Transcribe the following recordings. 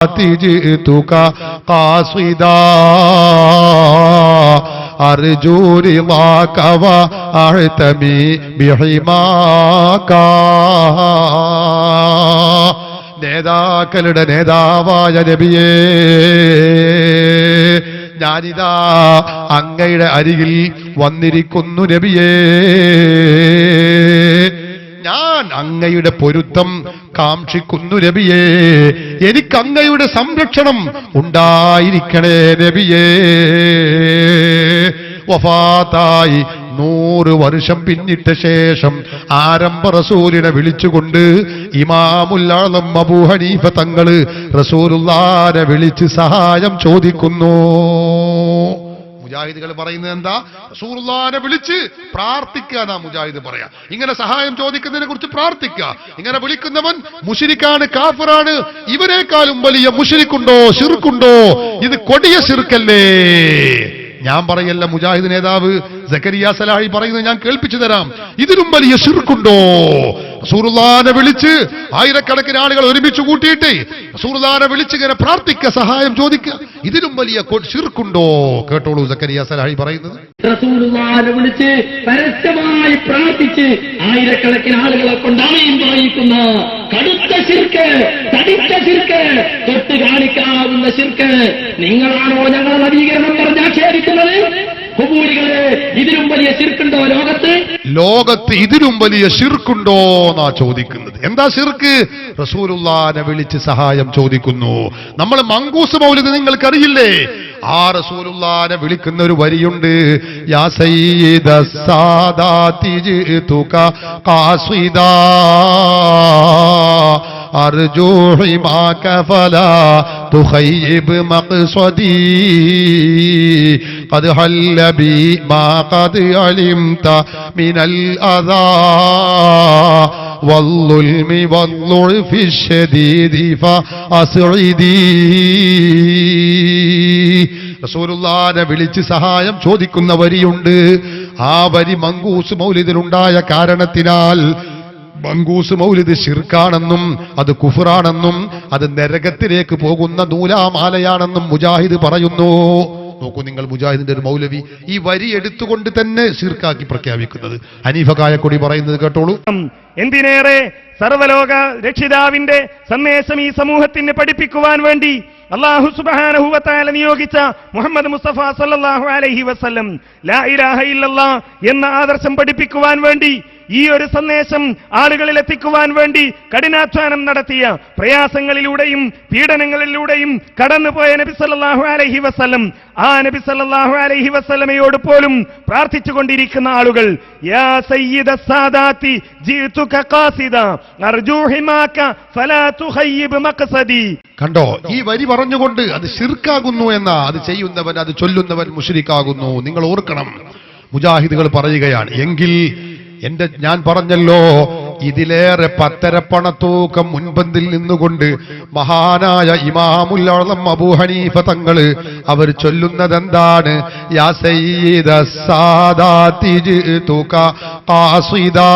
جئتك قاصدا أرجو رضاك وأعتمي بحماك. നേതാക്കളുടെ നേതാവായ നബിയേ, ഞാനിതാ അങ്ങയുടെ അരികിൽ വന്നിരിക്കുന്നു നബിയേ. ഞാൻ അങ്ങയുടെ പൊരുത്തം കാക്ഷിക്കുന്നു നബിയേ. എനിക്ക് അങ്ങയുടെ സംരക്ഷണം ഉണ്ടായിരിക്കണേ നബിയേ. വഫാത്തായി 100 വർഷം പിന്നിട്ട ശേഷം ആരംഭ റസൂലിനെ വിളിച്ചുകൊണ്ട് ഇമാമുൽ ആളം അബൂ ഹനീഫ തങ്ങള് റസൂലുള്ളാഹിനെ വിളിച്ച് സഹായം ചോദിക്കുന്നു. മുജാഹിദുകൾ പറയുന്നത് എന്താ? റസൂലുള്ളാഹിനെ വിളിച്ച് പ്രാർത്ഥിക്കുക. മുജാഹിദ് പറയാ ഇങ്ങനെ സഹായം ചോദിക്കുന്നതിനെ കുറിച്ച് പ്രാർത്ഥിക്കുക. ഇങ്ങനെ വിളിക്കുന്നവൻ മുശ്രിക്കാണ്, കാഫിറാണ്. ഇവരെക്കാളും വലിയ മുശ്രിക്കുണ്ടോ, ശിർക്കുണ്ടോ? ഇത് കൊടിയ ശിർക്കല്ലേ? ഞാൻ പറയല്ല, മുജാഹിദ് നേതാവ് സക്കരിയ സലാഹി പറയുന്നത് ഞാൻ കേൾപ്പിച്ചു തരാം. ഇതിലും വലിയ ശിർക്കുണ്ടോ? റസൂലുള്ളാഹിനെ വിളിച്ച് ആയിരക്കണക്കിന് ആളുകൾ ഒരുമിച്ച് കൂട്ടിയിട്ട് റസൂലുള്ളാഹിനെ വിളിച്ച് ഇങ്ങനെ പ്രാർത്ഥിക്കുക, സഹായം ചോദിക്കുക. ഇതിലും വലിയ ശിർക്കുണ്ടോ? കേട്ടോളൂ സക്കരിയ സലാഹി പറയുന്നത്. റസൂലുള്ളാഹിനെ വിളിച്ച് പരസ്യമായി പ്രാർത്ഥിച്ച് ആയിരക്കണക്കിന് ആളുകളെ കൊണ്ട് ആമീൻ പറയിക്കുന്ന കടുത്ത ശിർക്ക്, തടിച്ച ശിർക്ക്, തൊട്ട് കാണിക്കാവുന്ന ശിർക്ക്. നിങ്ങളാണോ ഞങ്ങളെ നവീകരണം പറഞ്ഞ് ആക്ഷേപിക്കുന്നത്? ഖുബൂരികളെ, ഇതിലും വലിയ ശിർക്കുണ്ടോ ലോകത്ത്? ലോകത്ത് ഇതിലും വലിയ ശിർക്കുണ്ടോ എന്നാ ചോദിക്കുന്നത്. എന്താ ശിർക്ക്? റസൂലുള്ളാഹിനെ വിളിച്ച് സഹായം ചോദിക്കുന്നു. നമ്മൾ മങ്കൂസ് മൗലിദ് നിങ്ങൾക്കറിയില്ലേ? ആ റസൂലുള്ളാഹിനെ വിളിക്കുന്ന ഒരു വരിയുണ്ട്. യാ സയ്യിദസ് സാദാതി ജിതുക ഖാസിദാ അർജൂ ഹിമാക ഫലാ തുഖയ്യിബ് മഖ്സദി ഖദ് ഹല്ല ബി മാ ഖദ് അലിംത മിനൽ അദാ വൽളുൽമി വൽളുഫി ശദീദി ഫഅസ്ഇദി. റസൂലുള്ളാഹിനെ വിളിച്ച് സഹായം ചോദിക്കുന്ന വരിയുണ്ട്. ആ വരി മങ്കൂസ് മൗലിദിലുണ്ടായ കാരണത്തിനാൽ മങ്കൂസ് മൗലിദ് ശിർക്കാണെന്നും അത് കുഫറാണെന്നും അത് നരകത്തിലേക്ക് പോകുന്ന നൂലാമാലയാണെന്നും മുജാഹിദ് പറയുന്നു. നോക്കൂ നിങ്ങൾ, മുജാഹിദിന്റെ ഒരു മൗലവി ഈ വരി എടുത്തുകൊണ്ട് തന്നെ ശിർക്കാക്കി പ്രഖ്യാപിക്കുന്നത്. ഹനീഫ കായക്കൊടി പറയുന്നത് കേട്ടോളൂ. എന്തിനേറെ സർവലോക രക്ഷിതാവിന്റെ സന്ദേശം ഈ സമൂഹത്തിന് പഠിപ്പിക്കുവാൻ വേണ്ടി അല്ലാഹു സുബ്ഹാനഹു വ തആല നിയോഗിച്ച മുഹമ്മദ് മുസ്തഫ സല്ലല്ലാഹു അലൈഹി വസല്ലം ലാ ഇലാഹ ഇല്ലല്ലാഹ് എന്ന ആദർശം പഠിപ്പിക്കുവാൻ വേണ്ടി, ഈ ഒരു സന്ദേശം ആളുകളിൽ എത്തിക്കുവാൻ വേണ്ടി കഠിനാധ്വാനം നടത്തിയ, പ്രയാസങ്ങളിലൂടെയും പീഡനങ്ങളിലൂടെയും കടന്നുപോയ നബി സല്ലല്ലാഹു അലൈഹി വസല്ലം, ആ നബി സല്ലല്ലാഹു അലൈഹി വസല്ലമയോട് പോലും പ്രാർത്ഥിച്ചുകൊണ്ടിരിക്കുന്ന ആളുകൾ, യാ സയ്യിദസ് സാദാതി ജിതുക ഖാസിദാ അർജൂ ഹിമാക ഫലാ തുഖയ്യിബ് മഖ്സദി. കണ്ടോ, ഈ വരി പറഞ്ഞുകൊണ്ട് അത് ശിർക്കാകുന്നു എന്ന, അത് ചെയ്യുന്നവൻ, അത് ചൊല്ലുന്നവൻ മുശ്രിക്കാകുന്നു. നിങ്ങൾ ഓർക്കണം, മുജാഹിദുകൾ പറയുകയാണ്. എങ്കിൽ ഞാൻ പറഞ്ഞല്ലോ, ഇതിലേറെ പത്തരപ്പണത്തൂക്കം മുൻപന്തിൽ നിന്നുകൊണ്ട് മഹാനായ ഇമാമുൽ ആളം അബൂ ഹനീഫ തങ്ങള് അവർ ചൊല്ലുന്നത് എന്താണ്? യാ സയ്യിദസ് സാദാതി ജിതുക ഖാസിദാ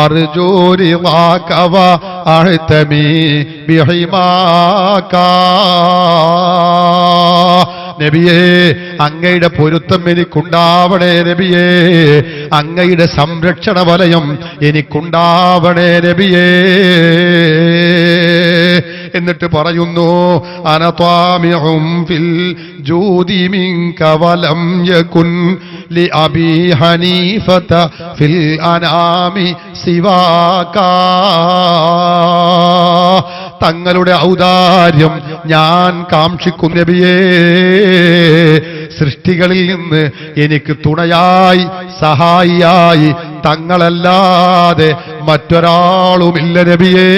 അർജൂ റിളാക വഅഅ്തമി ബിഹിമാക. നബിയേ, അങ്ങയുടെ പൊരുത്തം എനിക്കുണ്ടാവണേ നബിയേ. അങ്ങയുടെ സംരക്ഷണ വലയം എനിക്കുണ്ടാവണേ നബിയേ. എന്നിട്ട് പറയുന്നു, അന ത്വാമിഉം ഫിൽ ജൂദി മിൻക വലം യകുൻ ലി അബീ ഹനീഫത ഫിൽ അനാമി സിവാക. തങ്ങളുടെ ഔദാര്യം ഞാൻ കാക്ഷിക്കും നബിയേ. സൃഷ്ടികളിൽ നിന്ന് എനിക്ക് തുണയായി സഹായിയായി തങ്ങളല്ലാതെ മറ്റൊരാളുമില്ല നബിയേ.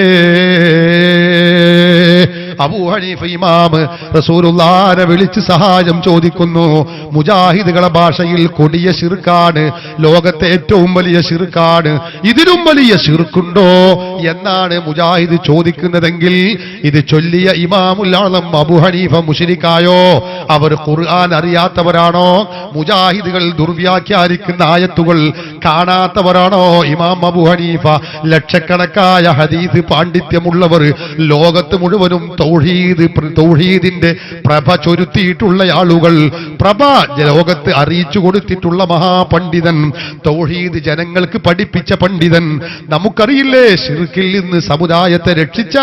അബൂ ഹനീഫ ഇമാം റസൂലുള്ളാഹിനെ വിളിച്ച് സഹായം ചോദിക്കുന്നു. മുജാഹിദുകളെ ഭാഷയിൽ കൊടിയ ശിർക്കാണ്, ലോകത്തെ ഏറ്റവും വലിയ ശിർക്കാണ്, ഇതിലും വലിയ ശിർക്കുണ്ടോ എന്നാണ് മുജാഹിദ് ചോദിക്കുന്നതെങ്കിൽ ഇത് ചൊല്ലിയ ഇമാമുൽ ആളം അബൂ ഹനീഫ മുശ്രിക്കായോ? അവർ ഖുർആൻ അറിയാത്തവരാണോ? മുജാഹിദുകൾ ദുർവ്യാഖ്യാനിക്കുന്ന ആയത്തുകൾ കാണാത്തവരാണോ? ഇമാം അബൂ ഹനീഫ ലക്ഷക്കണക്കായ ഹദീസ് പാണ്ഡിത്യമുള്ളവർ, ലോകത്ത് മുഴുവനും തൗഹീദിന്റെ പ്രഭ ചൊരുത്തിയിട്ടുള്ള ആളുകൾ, പ്രഭ ലോകത്ത് അറിയിച്ചു കൊടുത്തിട്ടുള്ള മഹാപണ്ഡിതൻ, തൗഹീദ് ജനങ്ങൾക്ക് പഠിപ്പിച്ച പണ്ഡിതൻ. നമുക്കറിയില്ലേ ശിർക്കിൽ നിന്ന് സമുദായത്തെ രക്ഷിച്ച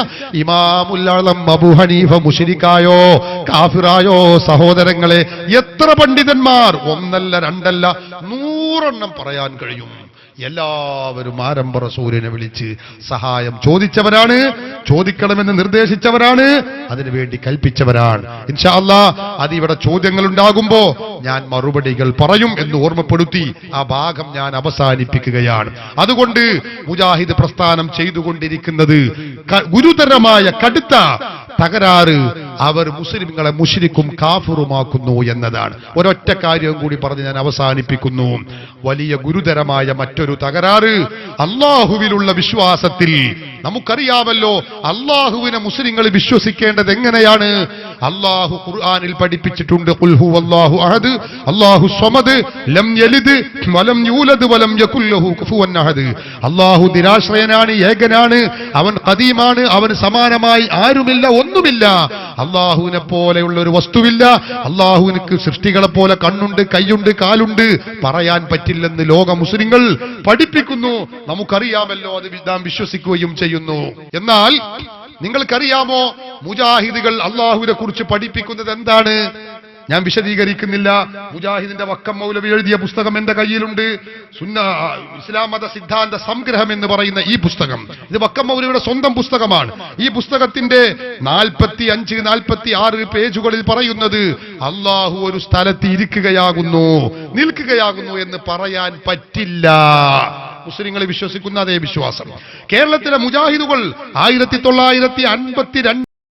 ഇമാമുൽ ആളം അബൂ ഹനീഫ മുശ്രിക്കായോ കാഫിറായോ? സഹോദരങ്ങളെ, എത്ര പണ്ഡിതന്മാർ, ഒന്നല്ല രണ്ടല്ല 100 പറയാൻ കഴിയും. എല്ലാവരും ആരംഭ റസൂലിനെ വിളിച്ച് സഹായം ചോദിച്ചവരാണ്, ചോദിക്കണമെന്ന് നിർദ്ദേശിച്ചവരാണ്, അതിനുവേണ്ടി കൽപ്പിച്ചവരാണ്. ഇൻഷാ അല്ലാഹ് അതിവിടെ ചോദ്യങ്ങൾ ഉണ്ടാകുമ്പോ ഞാൻ മറുപടികൾ പറയും എന്ന് ഓർമ്മപ്പെടുത്തി ആ ഭാഗം ഞാൻ അവസാനിപ്പിക്കുകയാണ്. അതുകൊണ്ട് മുജാഹിദ് പ്രസ്ഥാനം ചെയ്തുകൊണ്ടിരിക്കുന്നത് ഗുരുതരമായ കടുത്ത തകരാറ്, അവർ മുസ്ലിങ്ങളെ മുശ്രിക്കും കാഫിറുമാക്കുന്നു എന്നതാണ്. ഒരൊറ്റ കാര്യം കൂടി പറഞ്ഞ് ഞാൻ അവസാനിപ്പിക്കുന്നു. വലിയ ഗുരുതരമായ മറ്റൊരു തകരാറ് അള്ളാഹുവിലുള്ള വിശ്വാസത്തിൽ. നമുക്കറിയാമല്ലോ അള്ളാഹുവിനെ മുസ്ലിങ്ങൾ വിശ്വസിക്കേണ്ടത് എങ്ങനെയാണ്. അള്ളാഹു ഖുർആനിൽ പഠിപ്പിച്ചിട്ടുണ്ട്, ഖുൽ ഹുവല്ലാഹു അഹദ് അല്ലാഹു സ്വമദ് ലം യലിദ് വലം യൂലദ് വലം യകുൽ ലഹു കുഫുവൻ അഹദ്. അള്ളാഹു നിരാശ്രയനാണ്, ഏകനാണ്, അവൻ ഖദീമാണ്, അവന് സമാനമായി ആരുമില്ല, ഒന്നുമില്ല. അള്ളാഹുവിനെ പോലെയുള്ള ഒരു വസ്തുവില്ല. അള്ളാഹുവിനക്ക് സൃഷ്ടികളെ പോലെ കണ്ണുണ്ട്, കൈയുണ്ട്, കാലുണ്ട് പറയാൻ പറ്റില്ലെന്ന് ലോക മുസ്ലിങ്ങൾ പഠിപ്പിക്കുന്നു. നമുക്കറിയാമല്ലോ, അത് നാം വിശ്വസിക്കുകയും ചെയ്യുന്നു. എന്നാൽ നിങ്ങൾക്കറിയാമോ മുജാഹിദുകൾ അള്ളാഹുവിനെ കുറിച്ച് പഠിപ്പിക്കുന്നത് എന്താണ്? ഞാൻ വിശദീകരിക്കുന്നില്ല. മുജാഹിദിന്റെ വക്കം മൗലവി എഴുതിയ പുസ്തകം എന്റെ കയ്യിലുണ്ട്, ഇസ്ലാം മത സിദ്ധാന്ത സംഗ്രഹം എന്ന് പറയുന്ന ഈ പുസ്തകം. ഇത് വക്കം മൗലവിയുടെ സ്വന്തം പുസ്തകമാണ്. ഈ പുസ്തകത്തിന്റെ 45-46 പേജുകളിൽ പറയുന്നത് അള്ളാഹു ഒരു സ്ഥലത്ത് ഇരിക്കുകയാകുന്നു, നിൽക്കുകയാകുന്നു എന്ന് പറയാൻ പറ്റില്ല. മുസ്ലിങ്ങൾ വിശ്വസിക്കുന്ന അതേ വിശ്വാസം. കേരളത്തിലെ മുജാഹിദുകൾ 1952